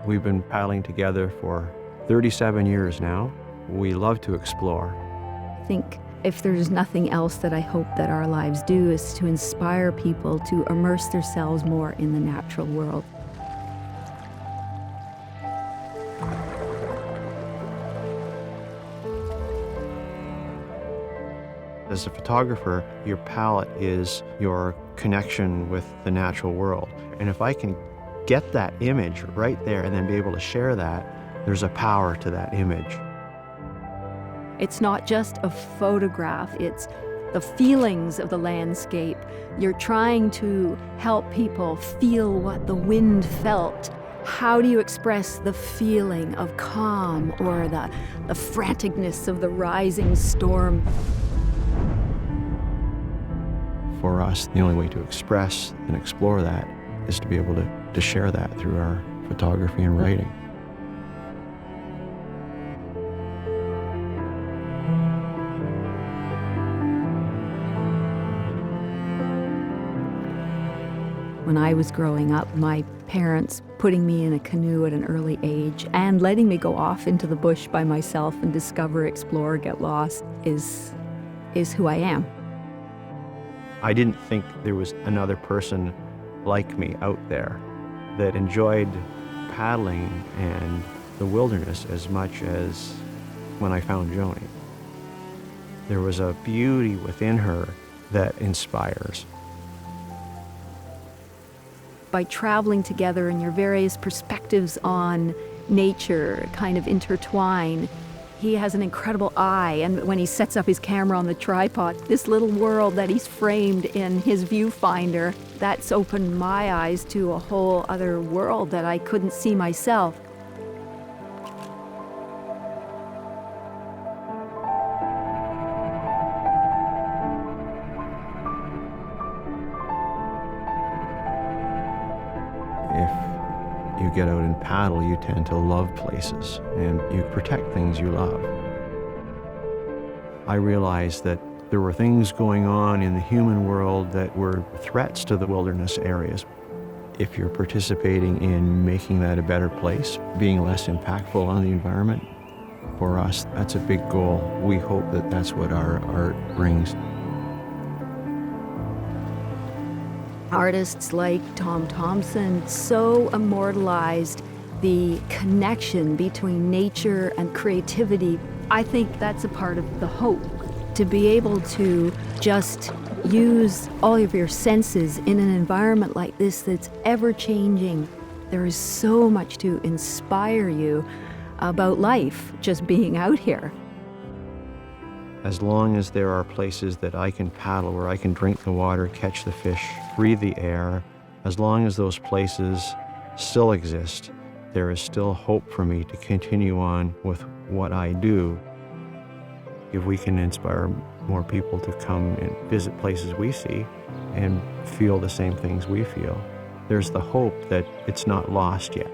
We've been paddling together for 37 years now. We love to explore. I think if there's nothing else that I hope that our lives do is to inspire people to immerse themselves more in the natural world. As a photographer, your palette is your connection with the natural world. And if I can get that image right there and then be able to share that, there's a power to that image. It's not just a photograph, it's the feelings of the landscape. You're trying to help people feel what the wind felt. How do you express the feeling of calm or the franticness of the rising storm? For us, the only way to express and explore that is to be able to share that through our photography and writing. When I was growing up, my parents putting me in a canoe at an early age and letting me go off into the bush by myself and discover, explore, get lost is who I am. I didn't think there was another person like me out there that enjoyed paddling and the wilderness as much as when I found Joni. There was a beauty within her that inspires. By traveling together and your various perspectives on nature kind of intertwine, he has an incredible eye, and when he sets up his camera on the tripod, this little world that he's framed in his viewfinder, that's opened my eyes to a whole other world that I couldn't see myself. If you get out and paddle, you tend to love places and you protect things you love. I realized that there were things going on in the human world that were threats to the wilderness areas. If you're participating in making that a better place, being less impactful on the environment, for us, that's a big goal. We hope that that's what our art brings. Artists like Thomson so immortalized the connection between nature and creativity. I think that's a part of the hope, to be able to just use all of your senses in an environment like this that's ever-changing. There is so much to inspire you about life just being out here. As long as there are places that I can paddle, where I can drink the water, catch the fish, breathe the air, as long as those places still exist, there is still hope for me to continue on with what I do. If we can inspire more people to come and visit places we see and feel the same things we feel, there's the hope that it's not lost yet.